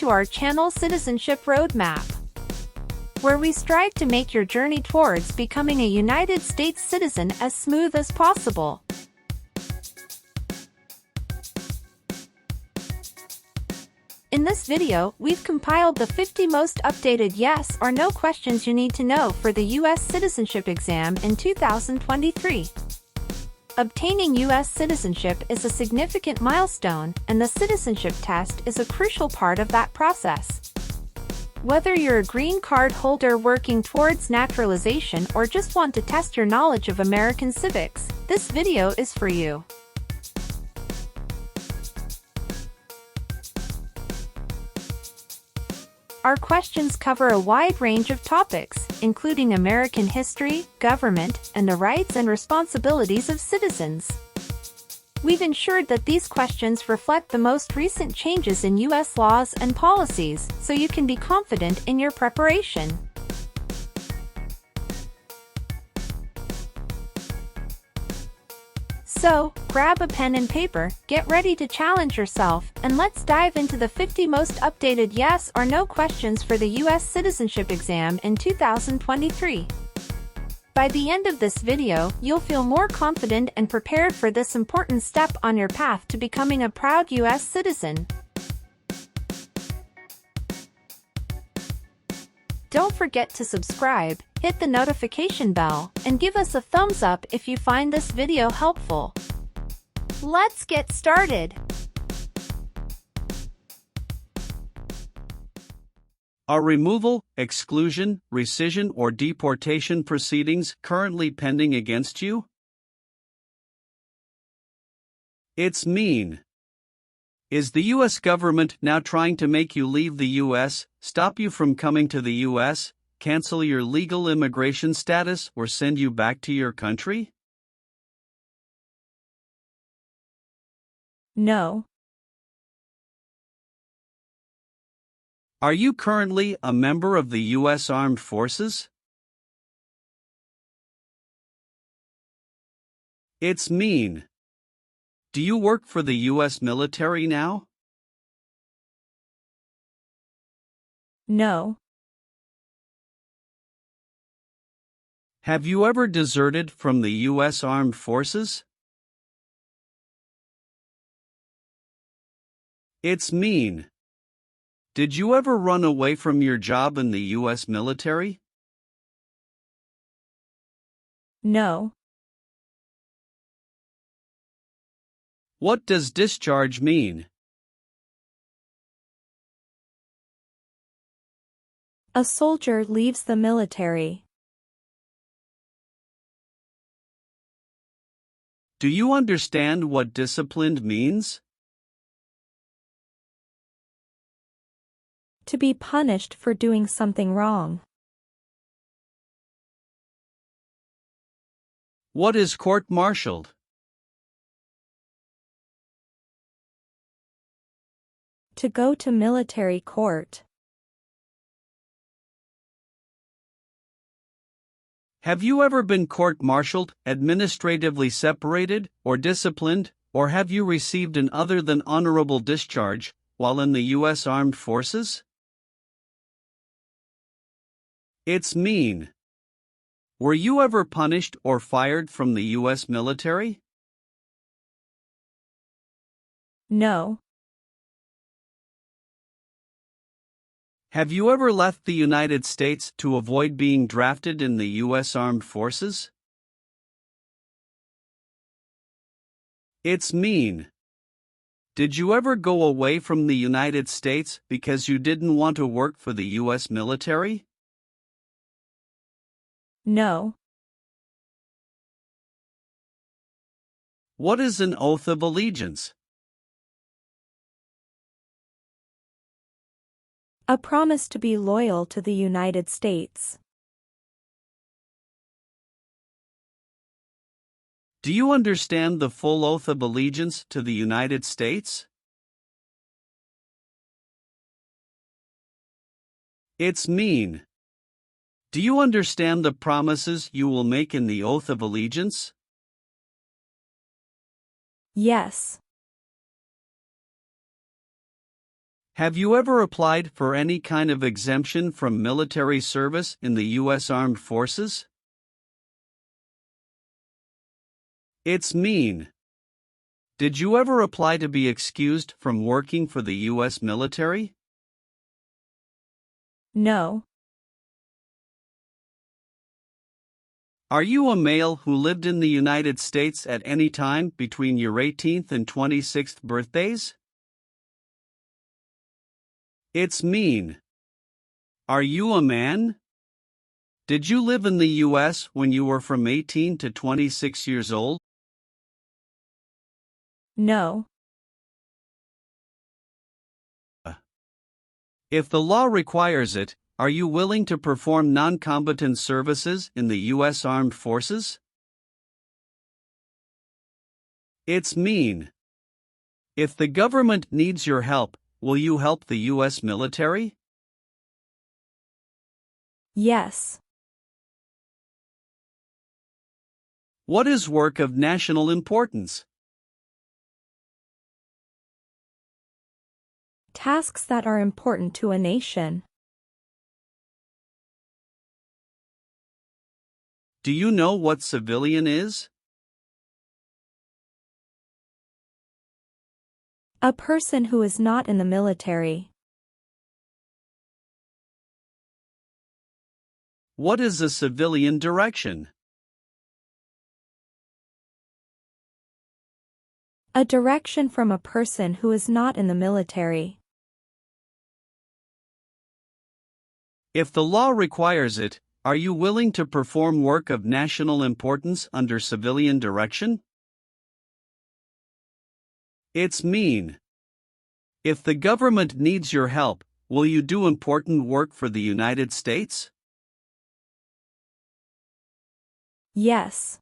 to our channel Citizenship Roadmap, where we strive to make your journey towards becoming a United States citizen as smooth as possible. In this video, we've compiled the 50 most updated yes or no questions you need to know for the U.S. citizenship exam in 2023. Obtaining U.S. citizenship is a significant milestone, and the citizenship test is a crucial part of that process. Whether you're a green card holder working towards naturalization or just want to test your knowledge of American civics, this video is for you. Our questions cover a wide range of topics, including American history, government, and the rights and responsibilities of citizens. We've ensured that these questions reflect the most recent changes in U.S. laws and policies, so you can be confident in your preparation. So, grab a pen and paper, get ready to challenge yourself, and let's dive into the 50 most updated yes or no questions for the U.S. citizenship exam in 2023. By the end of this video, you'll feel more confident and prepared for this important step on your path to becoming a proud U.S. citizen. Don't forget to subscribe, hit the notification bell, and give us a thumbs up if you find this video helpful. Let's get started! Are removal, exclusion, rescission, or deportation proceedings currently pending against you? It's mean. Is the U.S. government now trying to make you leave the U.S., stop you from coming to the U.S., cancel your legal immigration status, or send you back to your country? No. Are you currently a member of the U.S. Armed Forces? It's mean. Do you work for the U.S. military now? No. Have you ever deserted from the U.S. Armed Forces? It's mean. Did you ever run away from your job in the U.S. military? No. What does discharge mean? A soldier leaves the military. Do you understand what disciplined means? To be punished for doing something wrong. What is court-martialed? To go to military court. Have you ever been court-martialed, administratively separated, or disciplined, or have you received an other than honorable discharge while in the U.S. Armed Forces? It's mean. Were you ever punished or fired from the U.S. military? No. Have you ever left the United States to avoid being drafted in the U.S. Armed Forces? It's mean. Did you ever go away from the United States because you didn't want to work for the U.S. military? No. What is an oath of allegiance? A promise to be loyal to the United States. Do you understand the full oath of allegiance to the United States? It's mean. Do you understand the promises you will make in the oath of allegiance? Yes. Have you ever applied for any kind of exemption from military service in the U.S. Armed Forces? It's mean. Did you ever apply to be excused from working for the U.S. military? No. Are you a male who lived in the United States at any time between your 18th and 26th birthdays? It's mean. Are you a man? Did you live in the U.S. when you were from 18 to 26 years old? No. If the law requires it, are you willing to perform non-combatant services in the U.S. Armed Forces? It's mean. If the government needs your help, will you help the U.S. military? Yes. What is work of national importance? Tasks that are important to a nation. Do you know what civilian is? A person who is not in the military. What is a civilian direction? A direction from a person who is not in the military. If the law requires it, are you willing to perform work of national importance under civilian direction? It's mean. If the government needs your help, will you do important work for the United States? Yes.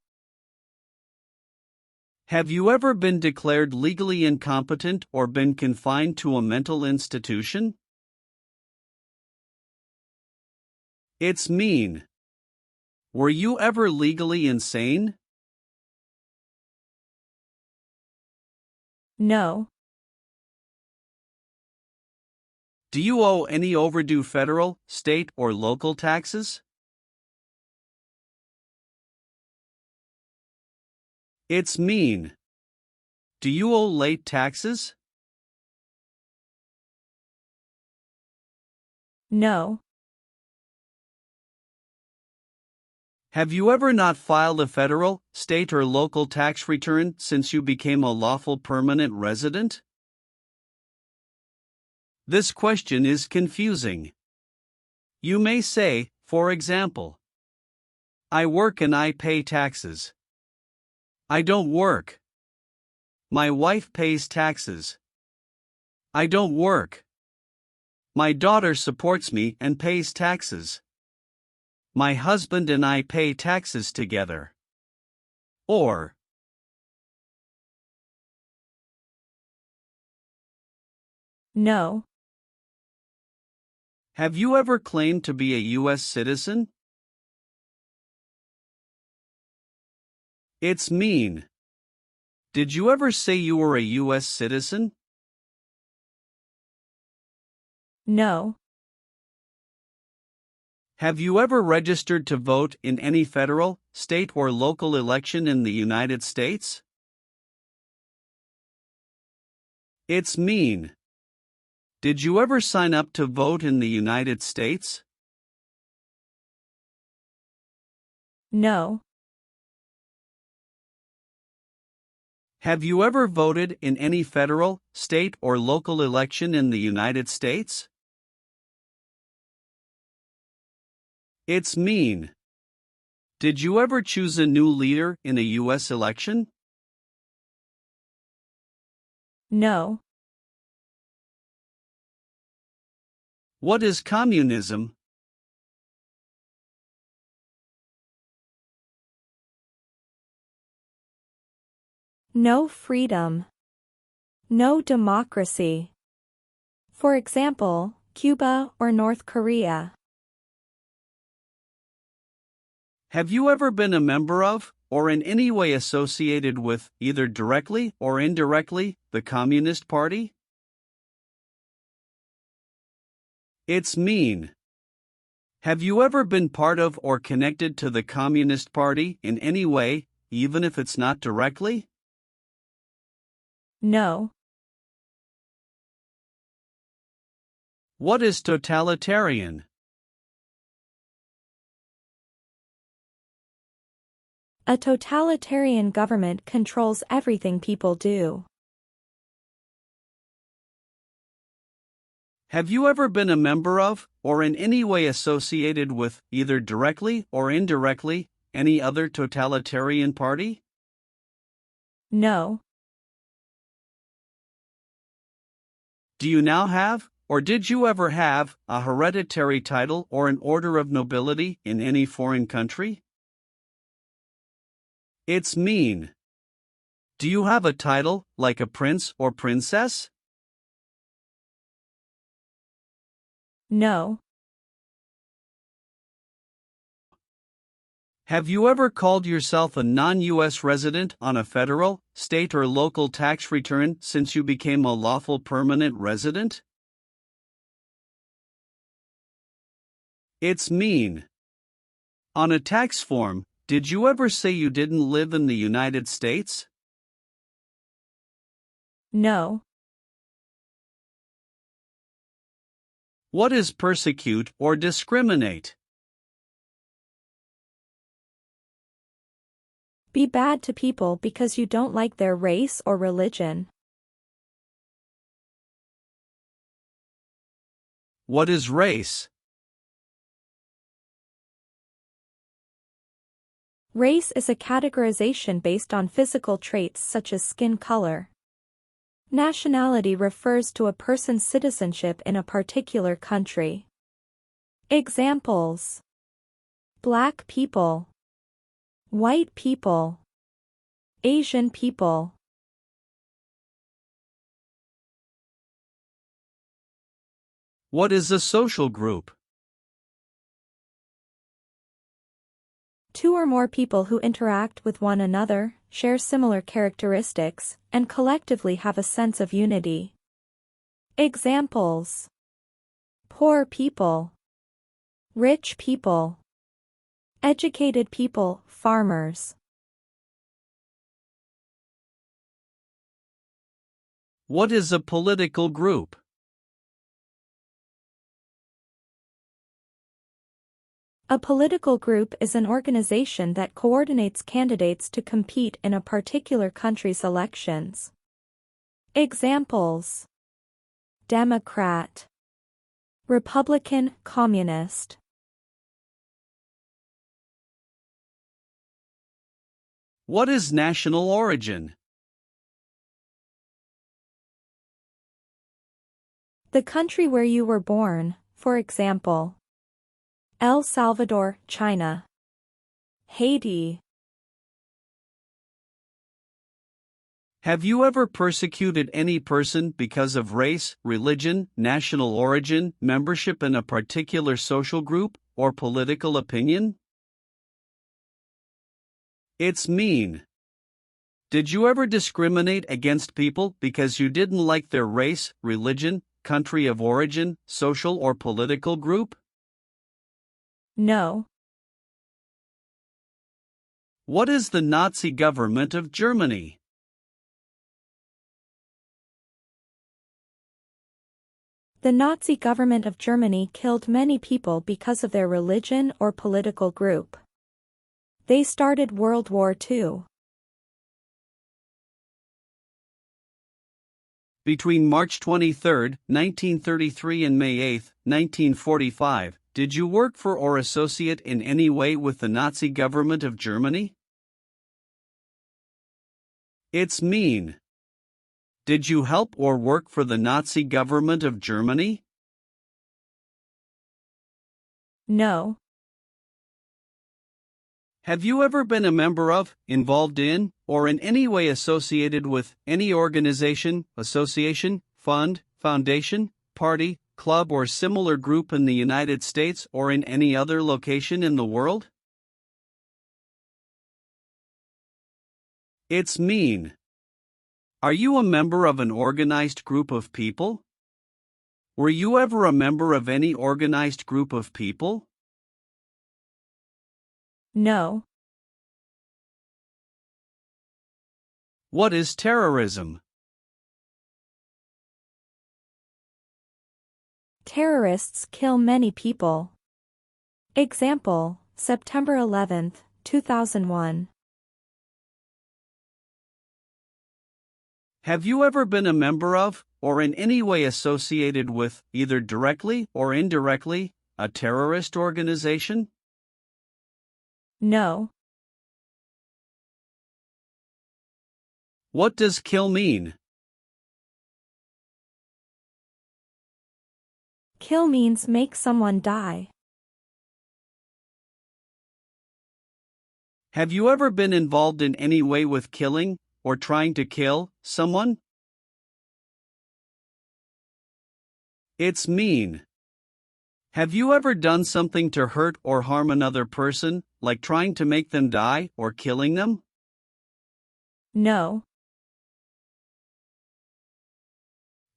Have you ever been declared legally incompetent or been confined to a mental institution? It's mean. Were you ever legally insane? No. Do you owe any overdue federal, state, or local taxes? It's mean. Do you owe late taxes? No. Have you ever not filed a federal, state, or local tax return since you became a lawful permanent resident? This question is confusing. You may say, for example, I work and I pay taxes. I don't work. My wife pays taxes. I don't work. My daughter supports me and pays taxes. My husband and I pay taxes together. Or, No. have you ever claimed to be a U.S. citizen? It's mean. Did you ever say you were a U.S. citizen? No. Have you ever registered to vote in any federal, state, or local election in the United States? It's mean. Did you ever sign up to vote in the United States? No. Have you ever voted in any federal, state, or local election in the United States? It's mean. Did you ever choose a new leader in a U.S. election? No. What is communism? No freedom. No democracy. For example, Cuba or North Korea. Have you ever been a member of, or in any way associated with, either directly or indirectly, the Communist Party? It's mean. Have you ever been part of or connected to the Communist Party in any way, even if it's not directly? No. What is totalitarian? A totalitarian government controls everything people do. Have you ever been a member of, or in any way associated with, either directly or indirectly, any other totalitarian party? No. Do you now have, or did you ever have, a hereditary title or an order of nobility in any foreign country? It's mean. Do you have a title, like a prince or princess? No. Have you ever called yourself a non-U.S. resident on a federal, state or local tax return since you became a lawful permanent resident? It's mean. On a tax form, did you ever say you didn't live in the United States? No. What is persecute or discriminate? Be bad to people because you don't like their race or religion. What is race? Race is a categorization based on physical traits such as skin color. Nationality refers to a person's citizenship in a particular country. Examples: Black people, white people, Asian people. What is a social group? Two or more people who interact with one another, share similar characteristics, and collectively have a sense of unity. Examples: poor people, rich people, educated people, farmers. What is a political group? A political group is an organization that coordinates candidates to compete in a particular country's elections. Examples: Democrat, Republican, Communist. What is national origin? The country where you were born, for example, El Salvador, China, Haiti. Have you ever persecuted any person because of race, religion, national origin, membership in a particular social group, or political opinion? It's mean. Did you ever discriminate against people because you didn't like their race, religion, country of origin, social or political group? No. What is the Nazi government of Germany? The Nazi government of Germany killed many people because of their religion or political group. They started World War II. Between March 23, 1933 and May 8, 1945, did you work for or associate in any way with the Nazi government of Germany? It's mean. Did you help or work for the Nazi government of Germany? No. Have you ever been a member of, involved in, or in any way associated with any organization, association, fund, foundation, party, club or similar group in the United States or in any other location in the world? It's mean. Are you a member of an organized group of people? Were you ever a member of any organized group of people? No. What is terrorism? Terrorists kill many people. Example, September 11, 2001. Have you ever been a member of, or in any way associated with, either directly or indirectly, a terrorist organization? No. What does kill mean? Kill means make someone die. Have you ever been involved in any way with killing, or trying to kill, someone? It's mean. Have you ever done something to hurt or harm another person, like trying to make them die or killing them? No.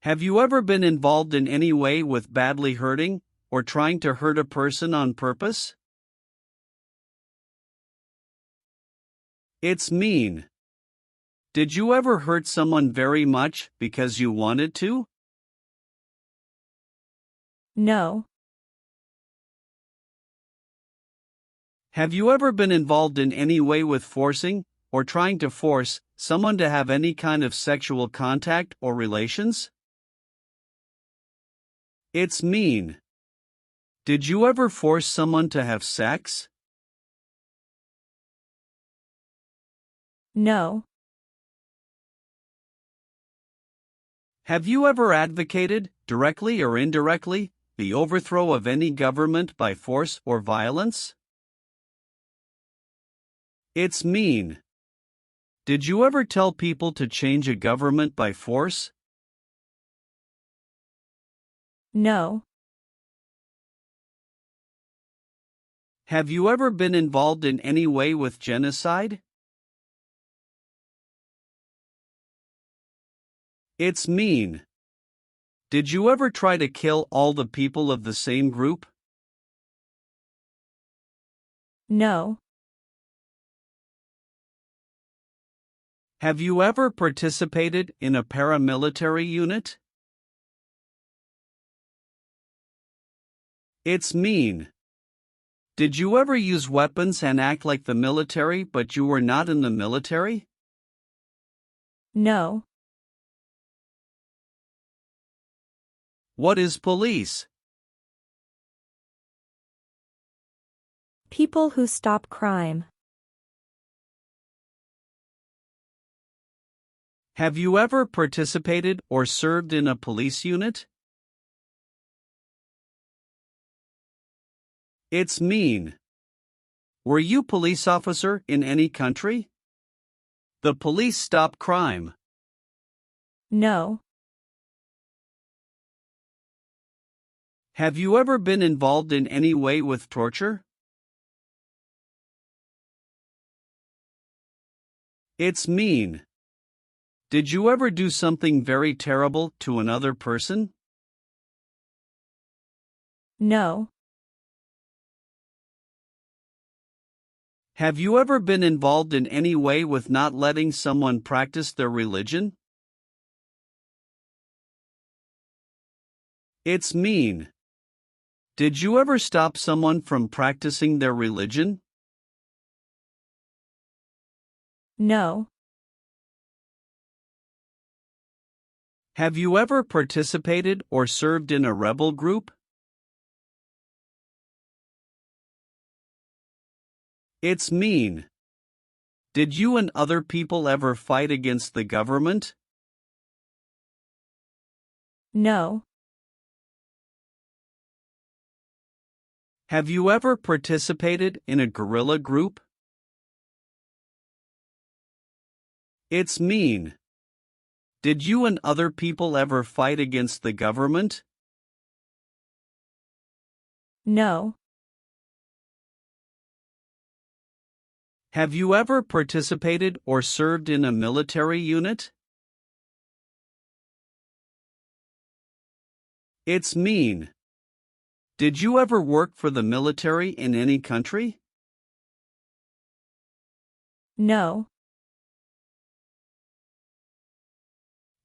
Have you ever been involved in any way with badly hurting, or trying to hurt a person on purpose? It's mean. Did you ever hurt someone very much because you wanted to? No. Have you ever been involved in any way with forcing, or trying to force, someone to have any kind of sexual contact or relations? It's mean. Did you ever force someone to have sex? No. Have you ever advocated, directly or indirectly, the overthrow of any government by force or violence? It's mean. Did you ever tell people to change a government by force? No. Have you ever been involved in any way with genocide? It's mean. Did you ever try to kill all the people of the same group? No. Have you ever participated in a paramilitary unit? It's mean. Did you ever use weapons and act like the military but you were not in the military? No. What is police? People who stop crime. Have you ever participated or served in a police unit? It's mean. Were you police officer in any country? The police stop crime. No. Have you ever been involved in any way with torture? It's mean. Did you ever do something very terrible to another person? No. Have you ever been involved in any way with not letting someone practice their religion? It's mean. Did you ever stop someone from practicing their religion? No. Have you ever participated or served in a rebel group? It's mean. Did you and other people ever fight against the government? No. Have you ever participated in a guerrilla group? It's mean. Did you and other people ever fight against the government? No. Have you ever participated or served in a military unit? It's mean. Did you ever work for the military in any country? No.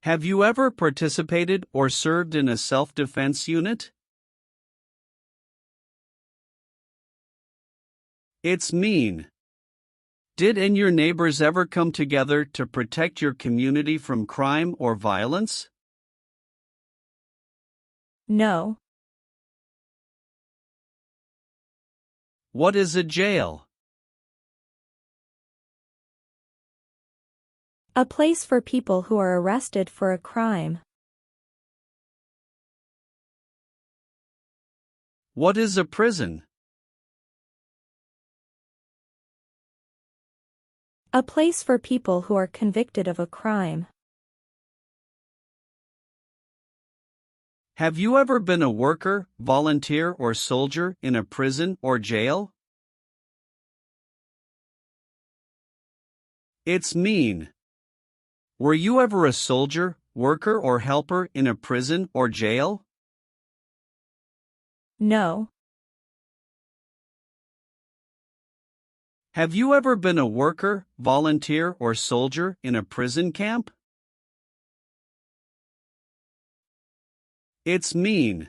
Have you ever participated or served in a self-defense unit? It's mean. Did and your neighbors ever come together to protect your community from crime or violence? No. What is a jail? A place for people who are arrested for a crime. What is a prison? A place for people who are convicted of a crime. Have you ever been a worker, volunteer, or soldier in a prison or jail? It's mean. Were you ever a soldier, worker, or helper in a prison or jail? No. Have you ever been a worker, volunteer, or soldier in a prison camp? It's mean.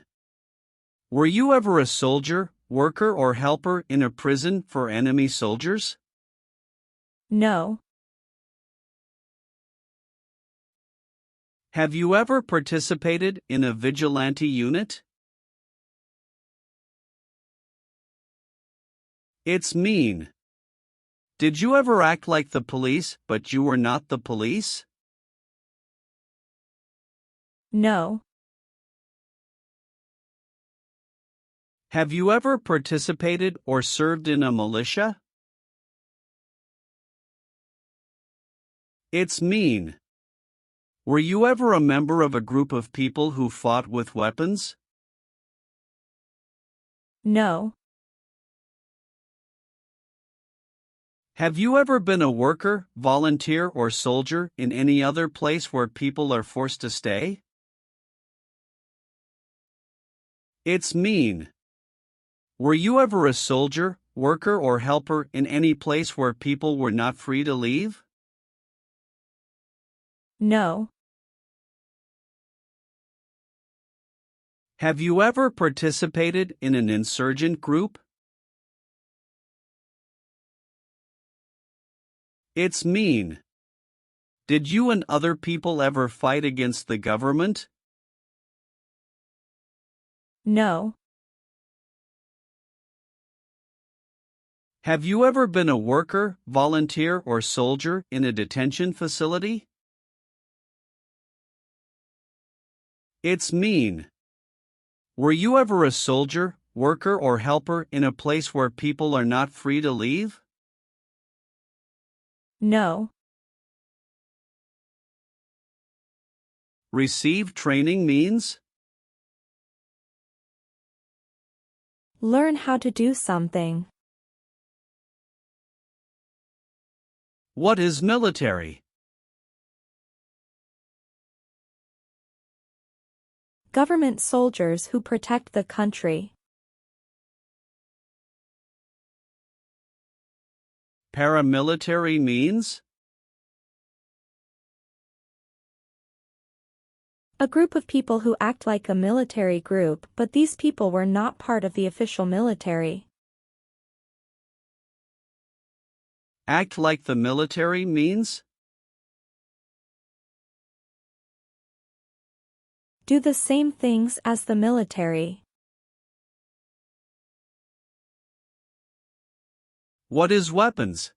Were you ever a soldier, worker, or helper in a prison for enemy soldiers? No. Have you ever participated in a vigilante unit? It's mean. Did you ever act like the police but you were not the police? No. Have you ever participated or served in a militia? It's mean. Were you ever a member of a group of people who fought with weapons? No. Have you ever been a worker, volunteer, or soldier in any other place where people are forced to stay? It's mean. Were you ever a soldier, worker, or helper in any place where people were not free to leave? No. Have you ever participated in an insurgent group? It's mean. Did you and other people ever fight against the government? No. Have you ever been a worker, volunteer, or soldier in a detention facility? It's mean. Were you ever a soldier, worker, or helper in a place where people are not free to leave? No. Receive training means? Learn how to do something. What is military? Government soldiers who protect the country. Paramilitary means? A group of people who act like a military group, but these people were not part of the official military. Act like the military means? Do the same things as the military. What is weapons?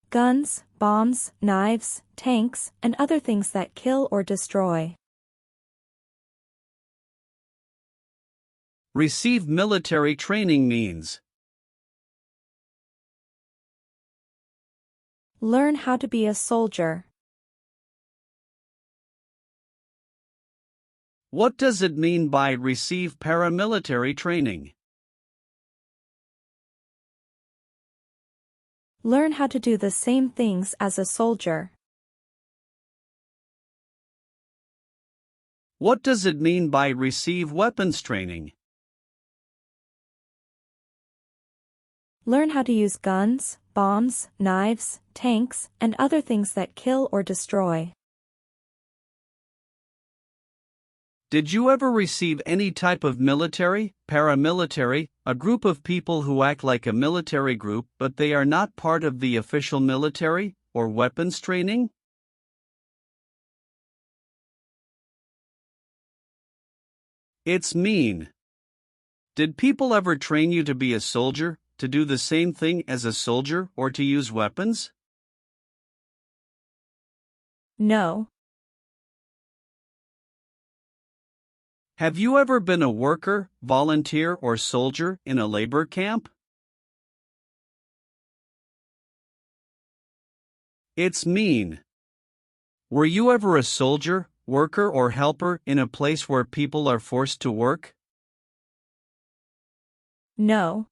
Guns, bombs, knives, tanks, and other things that kill or destroy. Receive military training means? Learn how to be a soldier. What does it mean by receive paramilitary training? Learn how to do the same things as a soldier. What does it mean by receive weapons training? Learn how to use guns, bombs, knives, tanks, and other things that kill or destroy. Did you ever receive any type of military, paramilitary, a group of people who act like a military group but they are not part of the official military, or weapons training? It's mean. Did people ever train you to be a soldier, to do the same thing as a soldier, or to use weapons? No. Have you ever been a worker, volunteer, or soldier in a labor camp? It's mean. Were you ever a soldier, worker, or helper in a place where people are forced to work? No.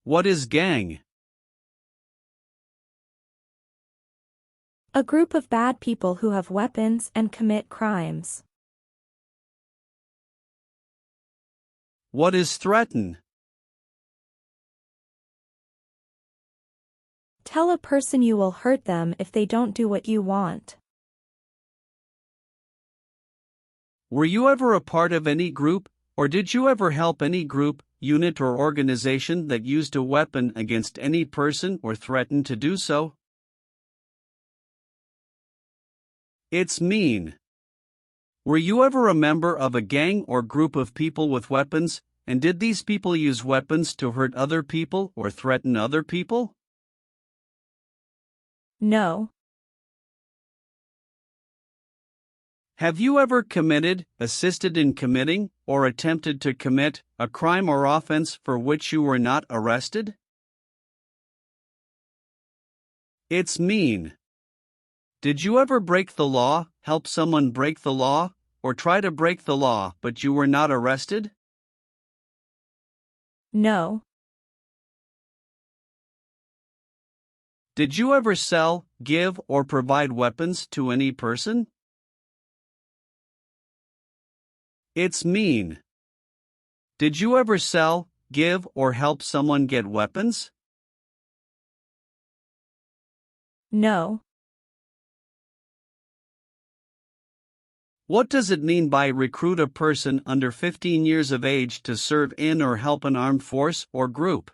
What is gang? A group of bad people who have weapons and commit crimes. What is threaten? Tell a person you will hurt them if they don't do what you want. Were you ever a part of any group, or did you ever help any group, unit, or organization that used a weapon against any person or threatened to do so? It's mean. Were you ever a member of a gang or group of people with weapons, and did these people use weapons to hurt other people or threaten other people? No. Have you ever committed, assisted in committing, or attempted to commit a crime or offense for which you were not arrested? It's mean. Did you ever break the law, help someone break the law, or try to break the law but you were not arrested? No. Did you ever sell, give, or provide weapons to any person? It's mean. Did you ever sell, give, or help someone get weapons? No. What does it mean by recruit a person under 15 years of age to serve in or help an armed force or group?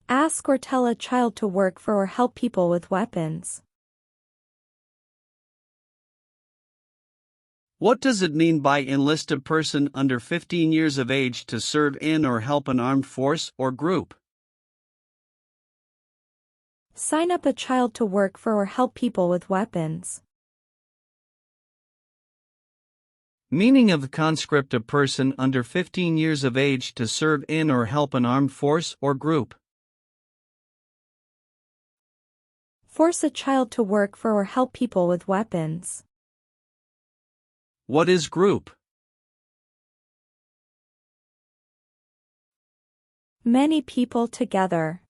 Ask or tell a child to work for or help people with weapons. What does it mean by enlist a person under 15 years of age to serve in or help an armed force or group? Sign up a child to work for or help people with weapons. Meaning of the conscript, a person under 15 years of age to serve in or help an armed force or group. Force a child to work for or help people with weapons. What is group? Many people together.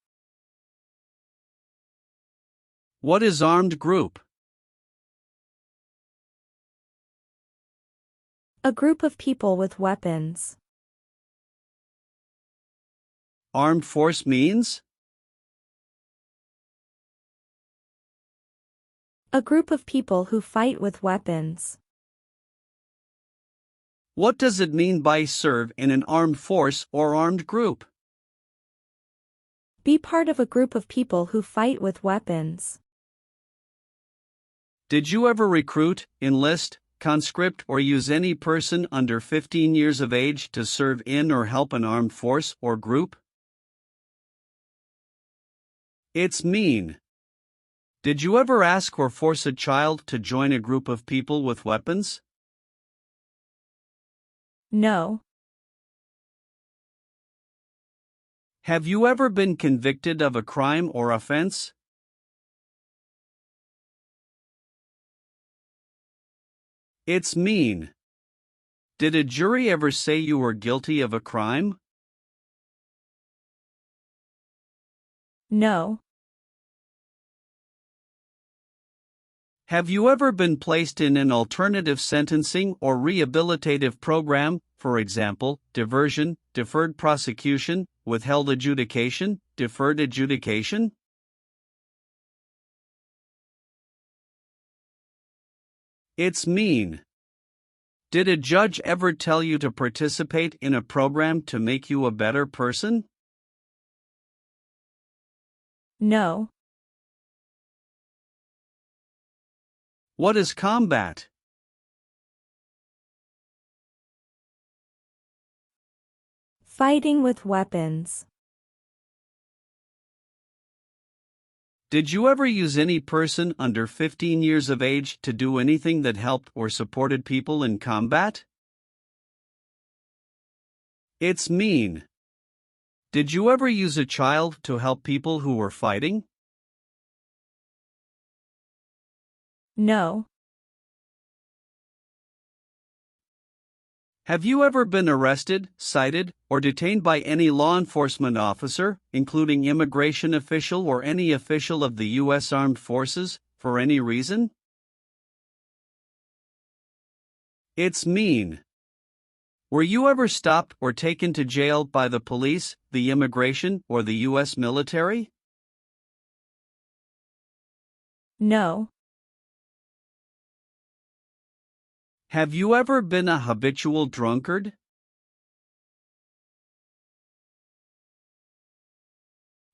What is armed group? A group of people with weapons. Armed force means? A group of people who fight with weapons. What does it mean by serve in an armed force or armed group? Be part of a group of people who fight with weapons. Did you ever recruit, enlist, conscript, or use any person under 15 years of age to serve in or help an armed force or group? It's mean. Did you ever ask or force a child to join a group of people with weapons? No. Have you ever been convicted of a crime or offense? It's mean. Did a jury ever say you were guilty of a crime? No. Have you ever been placed in an alternative sentencing or rehabilitative program, for example, diversion, deferred prosecution, withheld adjudication, deferred adjudication? It's mean. Did a judge ever tell you to participate in a program to make you a better person? No. What is combat? Fighting with weapons. Did you ever use any person under 15 years of age to do anything that helped or supported people in combat? It's mean. Did you ever use a child to help people who were fighting? No. Have you ever been arrested, cited, or detained by any law enforcement officer, including immigration official or any official of the U.S. Armed Forces, for any reason? It's mean. Were you ever stopped or taken to jail by the police, the immigration, or the U.S. military? No. Have you ever been a habitual drunkard?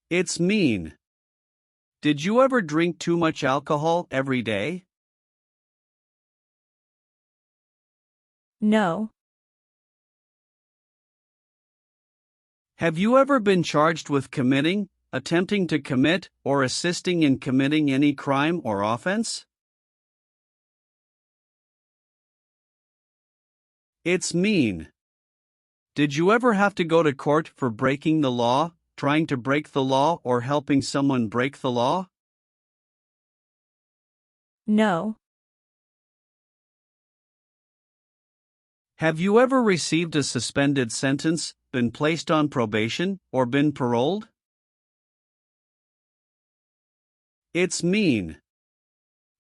It's mean. Did you ever drink too much alcohol every day? No. Have you ever been charged with committing, attempting to commit, or assisting in committing any crime or offense? It's mean. Did you ever have to go to court for breaking the law, trying to break the law, or helping someone break the law? No. Have you ever received a suspended sentence, been placed on probation, or been paroled? It's mean.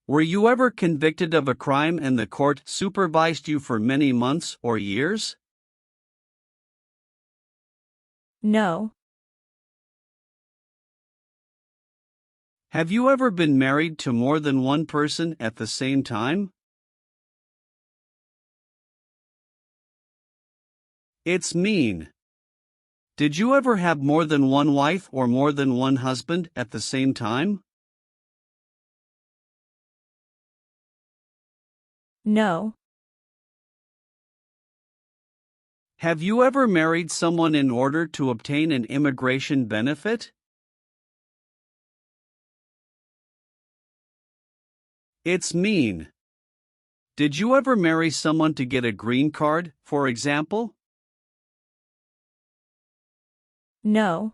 Were you ever convicted of a crime and the court supervised you for many months or years? No. Have you ever been married to more than one person at the same time? It's mean. Did you ever have more than one wife or more than one husband at the same time? No. Have you ever married someone in order to obtain an immigration benefit? It's mean. Did you ever marry someone to get a green card, for example? No.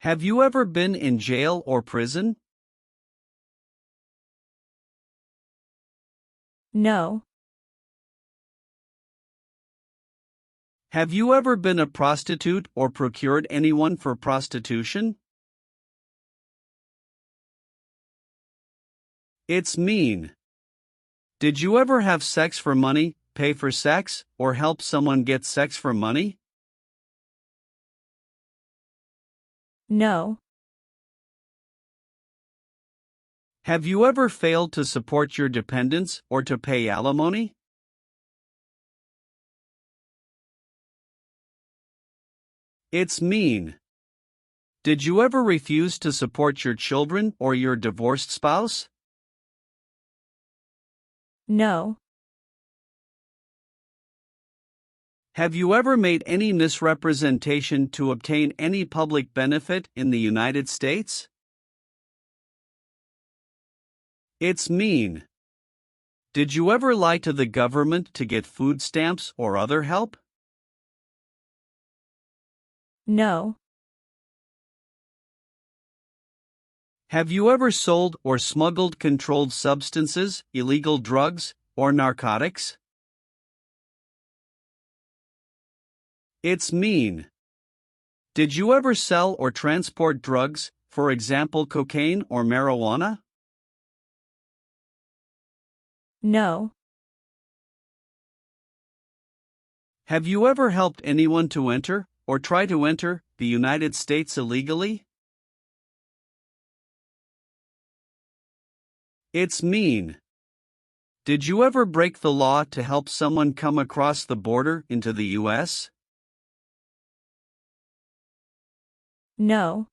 Have you ever been in jail or prison? No. Have you ever been a prostitute or procured anyone for prostitution? It's mean. Did you ever have sex for money, pay for sex, or help someone get sex for money? No. Have you ever failed to support your dependents or to pay alimony? It's mean. Did you ever refuse to support your children or your divorced spouse? No. Have you ever made any misrepresentation to obtain any public benefit in the United States? It's mean. Did you ever lie to the government to get food stamps or other help? No. Have you ever sold or smuggled controlled substances, illegal drugs, or narcotics? It's mean. Did you ever sell or transport drugs, for example cocaine or marijuana? No. Have you ever helped anyone to enter, or try to enter, the United States illegally? It's mean. Did you ever break the law to help someone come across the border into the U.S.? No.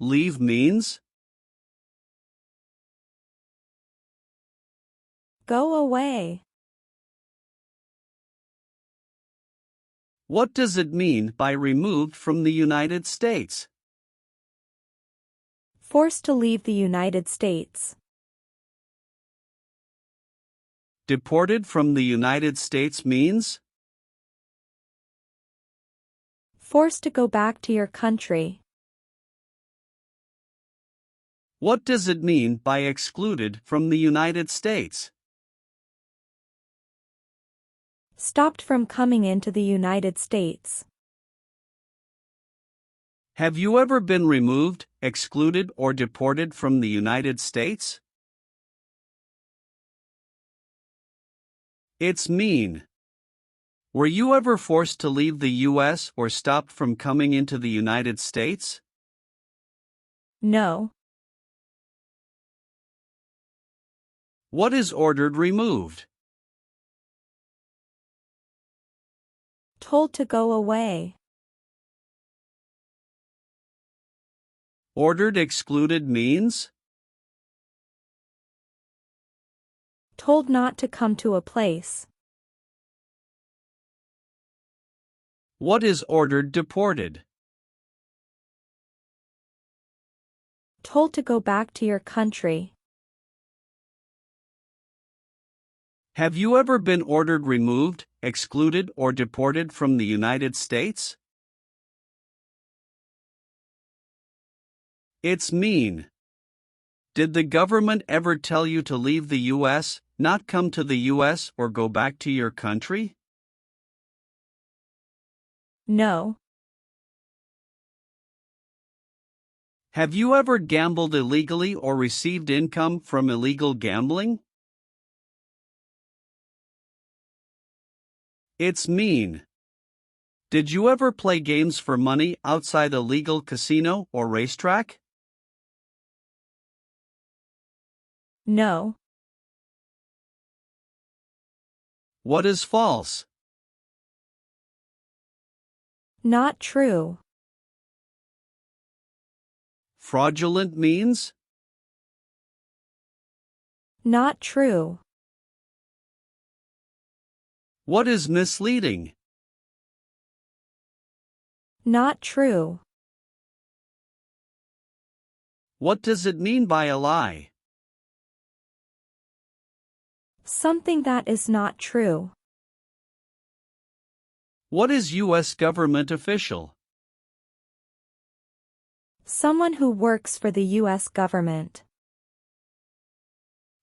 Leave means? Go away. What does it mean by removed from the United States? Forced to leave the United States. Deported from the United States means? Forced to go back to your country. What does it mean by excluded from the United States? Stopped from coming into the United States. Have you ever been removed, excluded, or deported from the United States? It's mean. Were you ever forced to leave the U.S. or stopped from coming into the United States? No. What is ordered removed? Told to go away. Ordered excluded means? Told not to come to a place. What is ordered deported? Told to go back to your country. Have you ever been ordered removed, excluded, or deported from the United States? It's mean. Did the government ever tell you to leave the U.S., not come to the U.S., or go back to your country? No. Have you ever gambled illegally or received income from illegal gambling? It's mean. Did you ever play games for money outside a legal casino or racetrack? No. What is false? Not true. Fraudulent means? Not true. What is misleading? Not true. What does it mean by a lie? Something that is not true. What is U.S. government official? Someone who works for the U.S. government.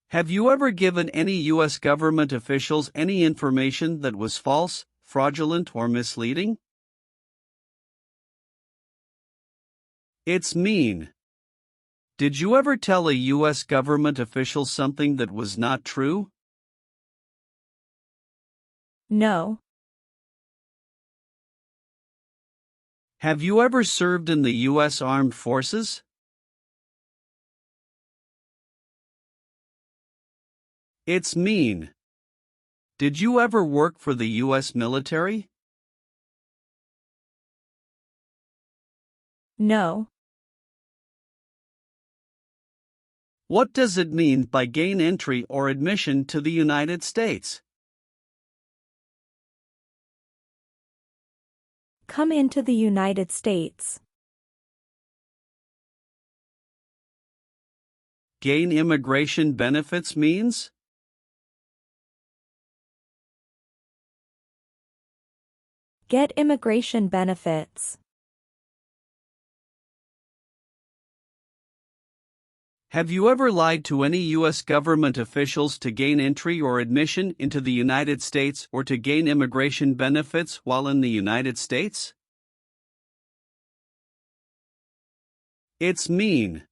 Have you ever given any U.S. government officials any information that was false, fraudulent, or misleading? It's mean. Did you ever tell a U.S. government official something that was not true? No. Have you ever served in the U.S. Armed Forces? It's mean. Did you ever work for the U.S. military? No. What does it mean by gain entry or admission to the United States? Come into the United States. Gain immigration benefits means? Get immigration benefits. Have you ever lied to any U.S. government officials to gain entry or admission into the United States or to gain immigration benefits while in the United States? It's mean.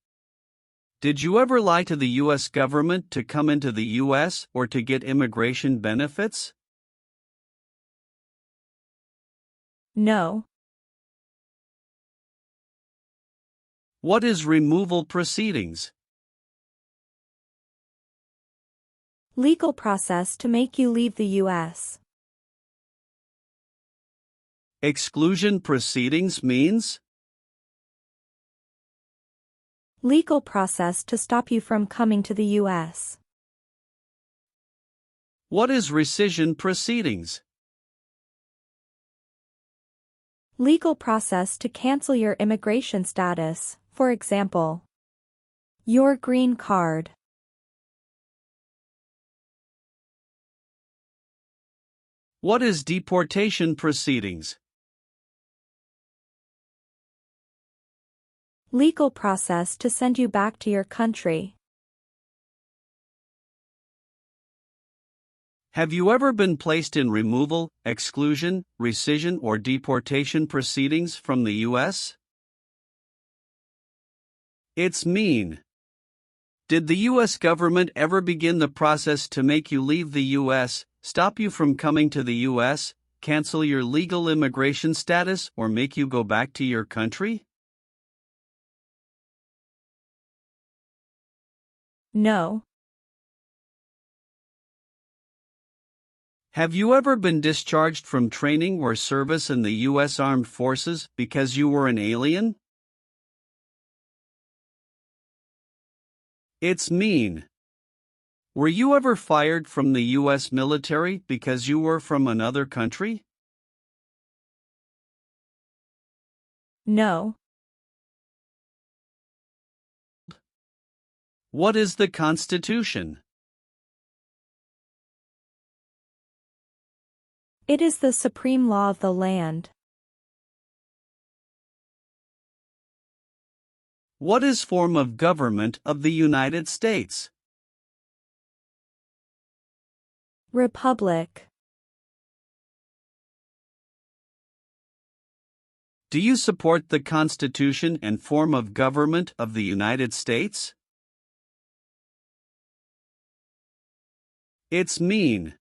Did you ever lie to the U.S. government to come into the U.S. or to get immigration benefits? No. What is removal proceedings? Legal process to make you leave the U.S. Exclusion proceedings means? Legal process to stop you from coming to the U.S. What is rescission proceedings? Legal process to cancel your immigration status, for example, your green card. What is deportation proceedings? Legal process to send you back to your country. Have you ever been placed in removal, exclusion, rescission, or deportation proceedings from the U.S.? It's mean. Did the U.S. government ever begin the process to make you leave the U.S., stop you from coming to the U.S., cancel your legal immigration status, or make you go back to your country? No. Have you ever been discharged from training or service in the U.S. Armed Forces because you were an alien? It's mean. Were you ever fired from the U.S. military because you were from another country? No. What is the Constitution? It is the supreme law of the land. What is form of government of the United States? Republic. Do you support the Constitution and form of government of the United States? It's mean.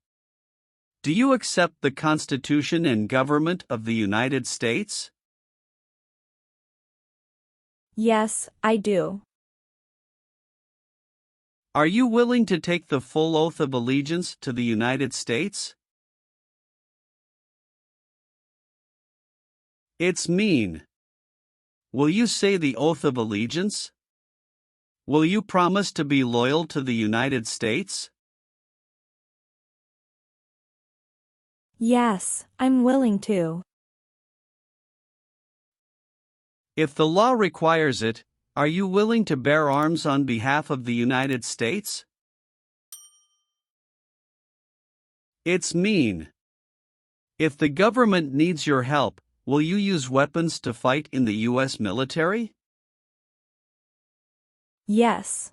Do you accept the Constitution and government of the United States? Yes, I do. Are you willing to take the full oath of allegiance to the United States? It's mean. Will you say the oath of allegiance? Will you promise to be loyal to the United States? Yes, I'm willing to. If the law requires it, are you willing to bear arms on behalf of the United States? It's mean. If the government needs your help, will you use weapons to fight in the U.S. military? Yes.